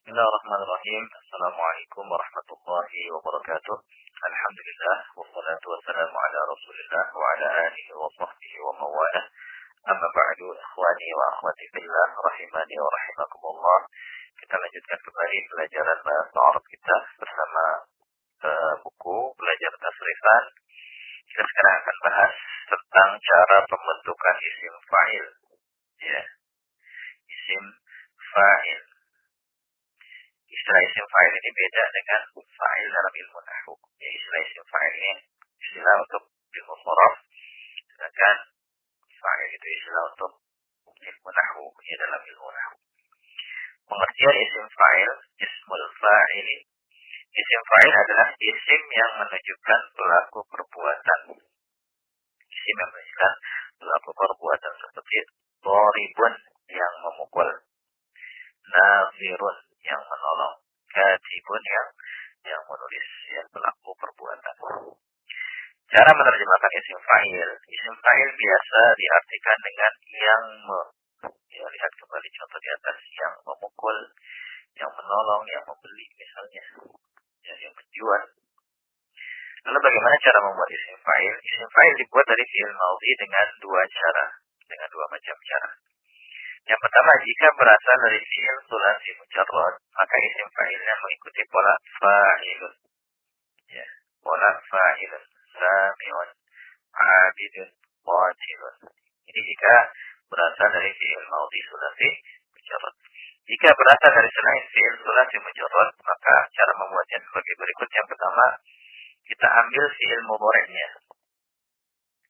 Bismillahirrahmanirrahim. Assalamualaikum warahmatullahi wabarakatuh. Alhamdulillah wassalatu wassalamu ala Rasulillah wa ala alihi wa sahbihi wa mawalah. Amma ba'du, ikhwani wa akhwati fillah rahimani wa rahimakumullah. Kita lanjutkan kembali pelajaran bahasa Arab kita bersama buku belajar tasrifan. Kita sekarang akan bahas tentang cara pembentukan isim fa'il. Ya. Isim fa'il. Istilah isim fa'il ini beda dengan fa'il dalam ilmu nahwu. Ya, istilah isim fa'il ini istilah untuk ilmu sharaf, sedangkan fa'il itu istilah untuk ilmu nahwu, ya dalam ilmu nahwu. Pengertian isim fa'il, ismul fa'il. Isim fa'il adalah isim yang menunjukkan pelaku perbuatan. Isim yang menunjukkan pelaku perbuatan seperti dharibun yang memukul, nazirun yang menolong, katibun yang menulis, yang pelaku perbuatan. Cara menerjemahkan isim fa'il. Isim fa'il biasa diartikan dengan yang ya, lihat kembali contoh di atas, yang memukul, yang menolong, yang membeli misalnya, ya, yang menjual. Lalu bagaimana cara membuat isim fa'il? Isim fa'il dibuat dari fi'il madhi dengan dua macam cara. Yang pertama, jika berasal dari fi'il sulasi mujarrad, maka isim fa'ilnya mengikuti pola fa'ilun. Ya, pola fa'ilun, sami'un, abidun, qatilun. Ini jika berasal dari fi'il madhi sulasi mujarrad. Jika berasal dari selain fi'il sulasi mujarrad, maka cara membuatnya sebagai berikut. Yang pertama, kita ambil fi'il mudhari'nya.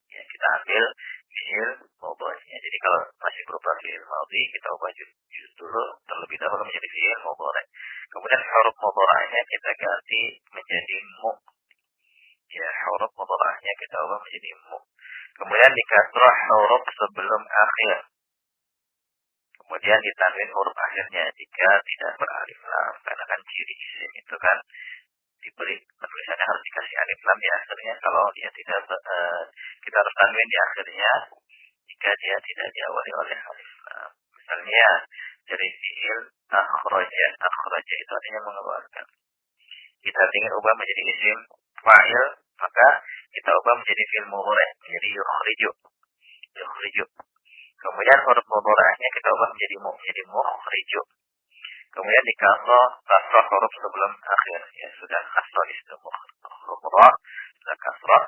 Ya, kita ambil fi'il mudhari'nya. Jadi kalau masih berupa fi'il madhi, kita ubah juz dulu terlebih dahulu menjadi fi'il mudhari'. Kemudian huruf mudhari'nya kita ganti menjadi mu. Ya, huruf mudhari'nya kita ubah menjadi mu. Kemudian dikasrah huruf sebelum akhir. Kemudian ditanwin huruf akhirnya jika tidak beralif lam. Karena kan ciri isim itu kan diberi penulisannya harus dikasih alif lam di akhirnya. Kalau dia tidak kita harus tanwin di akhirnya jika dia tidak diawali oleh alif lam. Misalnya dari fi'il akhraja itu artinya mengeluarkan. Kita ingin ubah menjadi isim fa'il, maka kita ubah menjadi fi'il mudhari', menjadi yukhriju. Kemudian huruf mudhari'nya kita ubah menjadi mukhriju. Kemudian kasrah huruf sebelum akhir, ya sudah kasrah isim mudhari', sudah kasrah.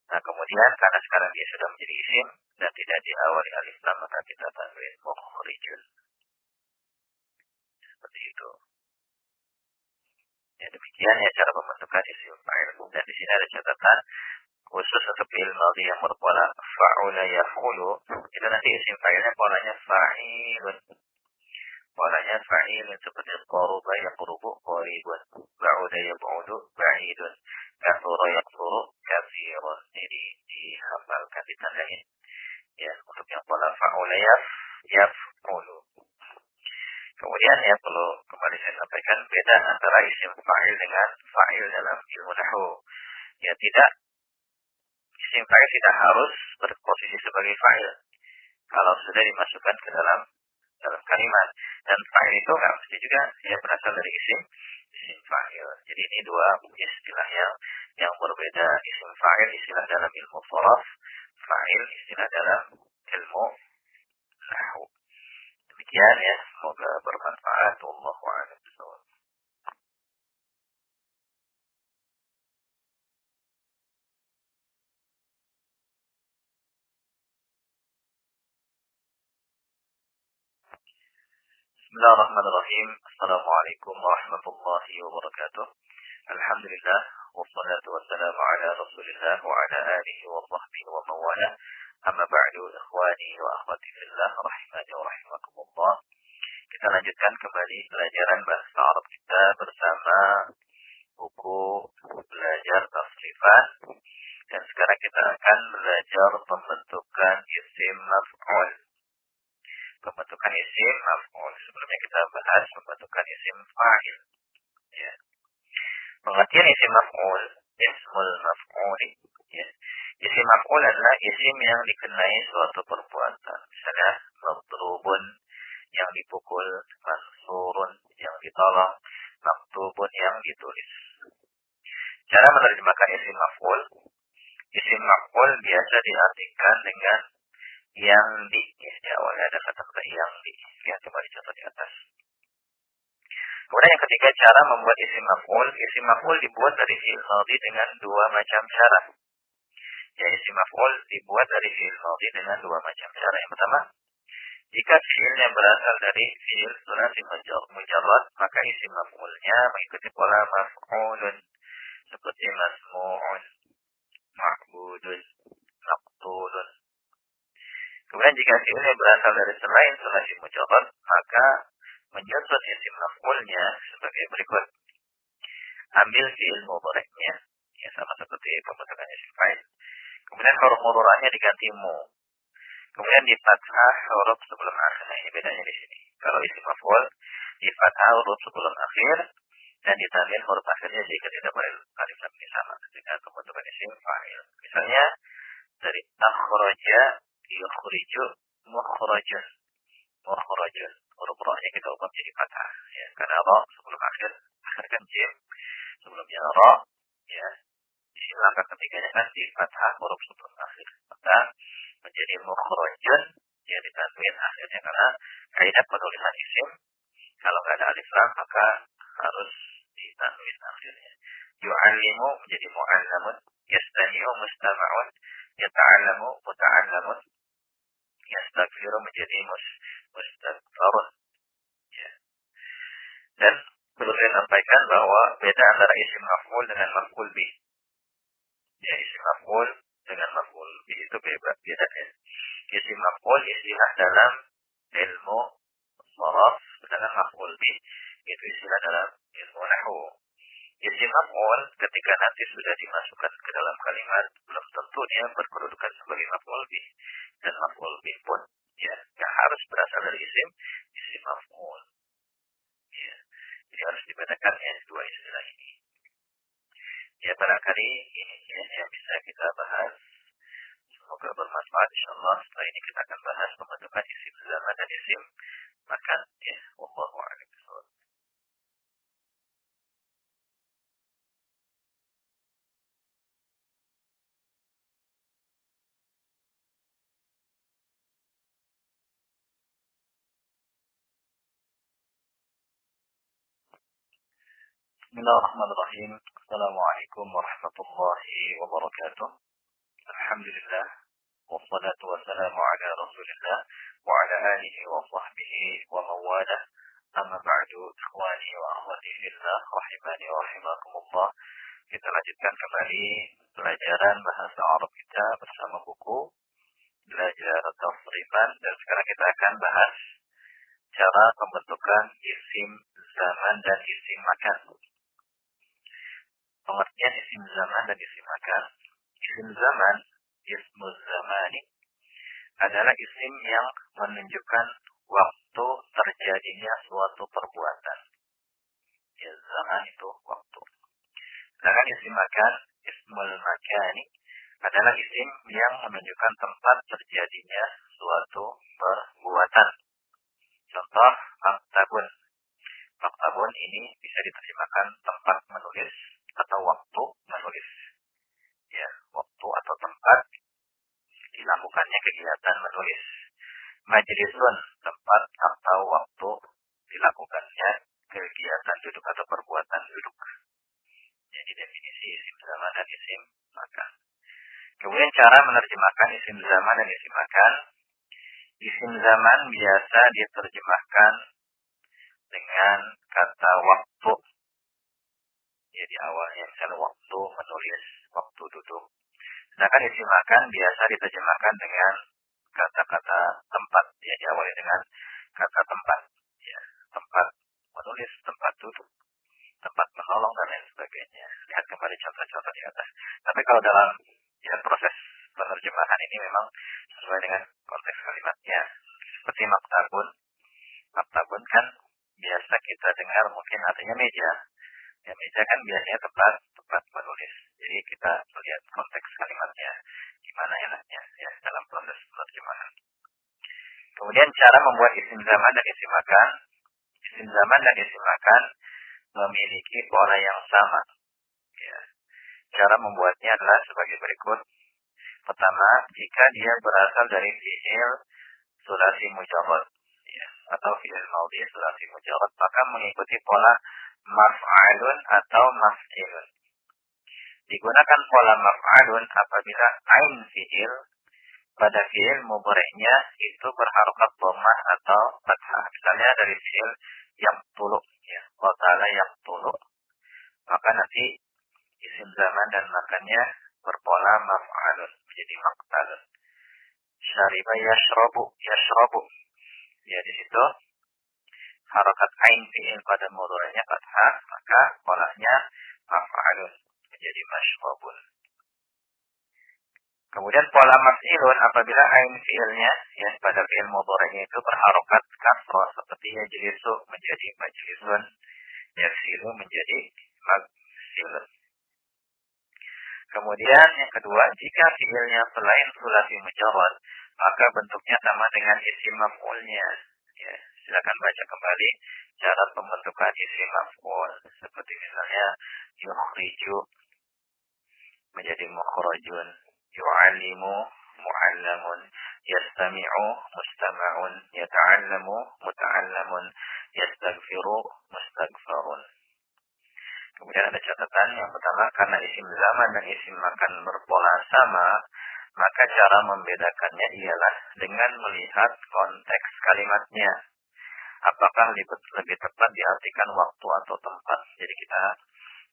Nah, kemudian karena sekarang dia sudah menjadi isim dan tidak diawali alif lam, maka kita tanwin mukhrijun. Seperti itu. Ya, demikian ya cara pembentukan isim fa'il. Dan di sini ada catatan khusus untuk fi'il madhi yang berpola fa'ula yaf'ulu. Itu nanti isim fa'ilnya polanya fa'ilun. Polanya fa'ilun seperti qaruba yaqrubu qaribun, ba'uda yab'udu ba'idun, kathura yaqthuru kathirun. Jadi dihafalkan, ditandai. Ya, untuk yang pola fa'ula yaf'ulu. Kemudian yang perlu kembali saya sampaikan, beda antara isim fa'il dengan fa'il dalam ilmu nahwu. Ya, isim fa'il tidak harus berposisi sebagai fa'il kalau sudah dimasukkan ke dalam kalimat. Dan fa'il itu nggak mesti juga ya berasal dari isim fa'il. Jadi ini dua istilah yang berbeda. Isim fa'il istilah dalam ilmu sharaf, fa'il istilah dalam ilmu nahwu. Demikian ya, semoga bermanfaat. Wallahu a'lam bishawab. Bismillahirrahmanirrahim. Assalamualaikum warahmatullahi wabarakatuh. Alhamdulillah wassalatu wassalamu ala Rasulillah wa ala alihi wa sahbihi wa mawalah. Amma ba'du, ikhwani wa akhwati fillah rahimani wa rahimakumullah. Kita lanjutkan kembali pelajaran bahasa Arab kita bersama buku belajar tasrifan. Dan sekarang kita akan belajar pembentukan isim maf'ul. Pembentukan isim maf'ul. Sebelumnya kita bahas pembentukan isim fa'il. Ya. Pengertian isim maf'ul, ismul maf'ul. Ya. Isim maf'ul adalah isim yang dikenai suatu perbuatan. Misalnya madrubun, yang dipukul, mansurun, yang ditolong, maktubun yang ditulis. Cara menerjemahkan isim maf'ul. Isim maf'ul biasa diartikan dengan yang di. Ya, di awalnya ada kata-kata yang di. Lihat kembali contoh di atas. Kemudian yang ketiga, cara membuat isim maf'ul. Isim maf'ul dibuat dari fi'il madhi dengan dua macam cara. Ya, isim maf'ul dibuat dari fi'il madhi dengan dua macam cara. Yang pertama, jika fi'ilnya berasal dari fi'il sulasi mujarrad, maka isim maf'ulnya mengikuti pola maf'ulun seperti masmu'un, ma'budun, maqtulun. Kemudian jika fi'ilnya berasal dari selain sulasi mujarrad, maka menyusun isim maf'ulnya sebagai berikut. Ambil fi'il mudhari'nya, ya sama seperti pembentukan isim fa'il. Kemudian huruf mudhari'nya diganti mu. Kemudian di fathah huruf sebelum akhir. Nah, ini bedanya di sini. Kalau isim maf'ul di fathah huruf sebelum akhir dan ditanwin huruf akhirnya jika tidak alif lam mim sama dengan pembentukan isim fa'il. Misalnya dari akhraja yukhriju mukhrajun. Mukhrajun. Huruf ra-nya kita ubah menjadi fathah, ya. Karena ra sebelum akhir kan jim, sebelumnya ra, ya. Di sini langkah ketiganya kan di fathah huruf sebelum akhir. Maka menjadi mukhrajun, ya ditanwin akhirnya, karena kaidah penulisan isim kalau nggak ada alif lam maka harus ditanwin akhirnya. Yu'allimu menjadi mu'allamun, yastami'u mustama'un, yata'allamu muta'allamun, yastaghfiru menjadi mustaghfarun. Ya. Dan perlu saya sampaikan bahwa beda antara isim maf'ul dengan maf'ul bih. Ya, isim maf'ul dengan maf'ul bih itu beda ya. Isim maf'ul istilah dalam ilmu sharaf, sedangkan maf'ul bih itu istilah dalam ilmu nahwu. Isim maf'ul ketika nanti sudah dimasukkan ke dalam kalimat belum tentu dia berkedudukan sebagai maf'ul bih, dan maf'ul bih pun ya harus berasal dari isim maf'ul. Ya. Jadi harus dibedakan ya dua istilah ini. Ya, barangkali ini ya, yang bisa kita bahas. Semoga bermanfaat insyaallah. Setelah ini kita akan bahas pembentukan isim zaman dan isim makan. Ya, wallahu a'lam bishawab. Bismillahirrahmanirrahim. Assalamualaikum warahmatullahi wabarakatuh. Alhamdulillah. Wassalatu wassalamu ala rasulillah wa ala alihi wa sahbihi wa mawalah. Amma ba'du, ikhwani wa akhwati fillah, rahimani wa rahimakumullah. Kita lanjutkan kembali pelajaran bahasa Arab kita bersama buku Belajar Tasrifan, dan sekarang kita akan bahas cara pembentukan isim zaman dan isim makan. Pengertian isim zaman dan isim makan. Isim zaman, ismul zamani, adalah isim yang menunjukkan waktu terjadinya suatu perbuatan. Ya, zaman itu waktu. Sedangkan isim makan, ismul makani, adalah isim yang menunjukkan tempat terjadinya suatu perbuatan. Contoh, maktabun. Maktabun ini bisa diterjemahkan tempat menulis atau waktu menulis. Ya, waktu atau tempat dilakukannya kegiatan menulis. Majlisun, tempat atau waktu dilakukannya kegiatan duduk atau perbuatan duduk. Jadi definisi isim zaman dan isim makan. Kemudian cara menerjemahkan isim zaman dan isim makan. Isim zaman biasa diterjemahkan dengan kata waktu. Jadi awalnya misalnya waktu menulis, waktu duduk. Sedangkan isim makan biasa diterjemahkan dengan kata-kata tempat. Ya, diawali dengan kata tempat. Ya, tempat menulis, tempat duduk, tempat menolong, dan lain sebagainya. Lihat kembali contoh-contoh di atas. Tapi kalau dalam proses penerjemahan ini memang sesuai dengan konteks kalimatnya. Seperti maktabun. Maktabun kan biasa kita dengar mungkin artinya meja. Ya, meja kan biasanya tempat menulis. Jadi kita lihat konteks kalimatnya gimana enaknya ya dalam proses penerjemahan. Kemudian cara membuat isim zaman dan isim makan. isim zaman dan isim makan memiliki pola yang sama. Ya. Cara membuatnya adalah sebagai berikut. Pertama, jika dia berasal dari fi'il sulasi mujarrad, ya, atau fi'il maudhi sulasi mujarrad, maka mengikuti pola maf'alun atau maf'ilun. Digunakan pola maf'alun apabila ain fi'il pada fi'il mudhari'nya itu berharokat dhammah atau fathah. Misalnya dari fi'il yang tuluk, ya, qatala yang tuluk, maka nanti isim zaman dan makannya berpola maf'alun menjadi maqtalun. Syariba yashrabu. Ya, di situ harokat ain fi'il pada mudhari'nya fathah, maka polanya maf'alun menjadi mashrabun. Kemudian pola maf'ilun apabila ain fi'ilnya ya pada fi'il mudhari'nya itu berharokat kasrah seperti yajlisu menjadi majlisun, yaksilu menjadi magsilun. Kemudian yang kedua, jika fi'ilnya selain sulasi mujarrad, maka bentuknya sama dengan isim maf'ulnya. Ya, silakan baca kembali cara pembentukan isim maf'ul. Seperti misalnya yukhriju menjadi mukhrajun, yu'allimu mu'allamun, yastami'u mustama'un, yata'allamu muta'allamun, yastaghfiru mustaghfarun. Kemudian ada catatan yang pertama, karena isim zaman dan isim makan berpola sama, maka cara membedakannya ialah dengan melihat konteks kalimatnya. Apakah lebih tepat diartikan waktu atau tempat. Jadi kita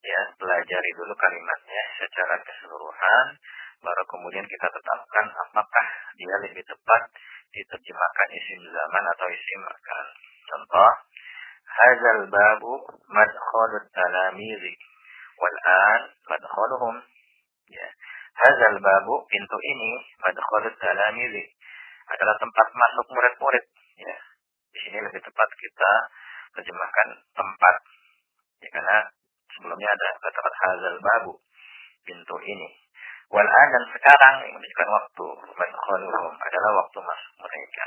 ya pelajari dulu kalimatnya secara keseluruhan, baru kemudian kita tetapkan apakah dia lebih tepat diterjemahkan isim zaman atau isim makan. Contoh, hadzal babu madkhalut talamizi wal an madkhaluhum. Ya. Hadzal babu, pintu ini, madkhalut talamizi, adalah tempat masuk murid-murid. Ya. Di sini lebih tepat kita terjemahkan tempat. Ya, karena sebelumnya ada kata-kata hadzal babu, pintu ini. Wal an, dan sekarang yang menunjukkan waktu, madkhaluhum adalah waktu masuk mereka.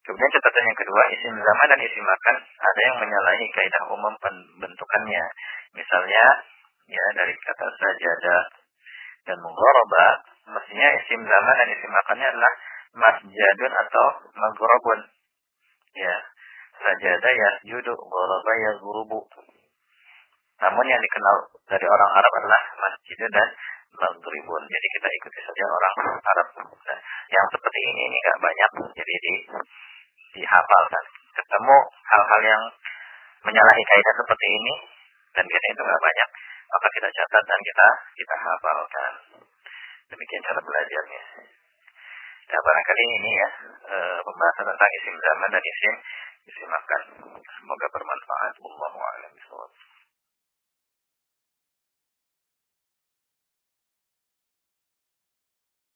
Kemudian catatan yang kedua, isim zaman dan isim makan ada yang menyalahi kaidah umum pembentukannya. Misalnya, ya dari kata sajada dan mugharaba, mestinya isim zaman dan isim makannya adalah masjadun atau maghrabun. Ya, sajada yasjudu, gharaba yazrubu. Namun yang dikenal dari orang Arab adalah masjid dan maghribun. Jadi kita ikuti saja orang Arab. Nah, yang seperti ini nggak banyak, jadi dihafalkan. Ketemu hal-hal yang menyalahi kaidah seperti ini dan biasanya itu nggak banyak, maka kita catat dan kita hafalkan. Demikian cara belajarnya. Nah, barangkali ini ya pembahasan tentang isim zaman dan isim makan.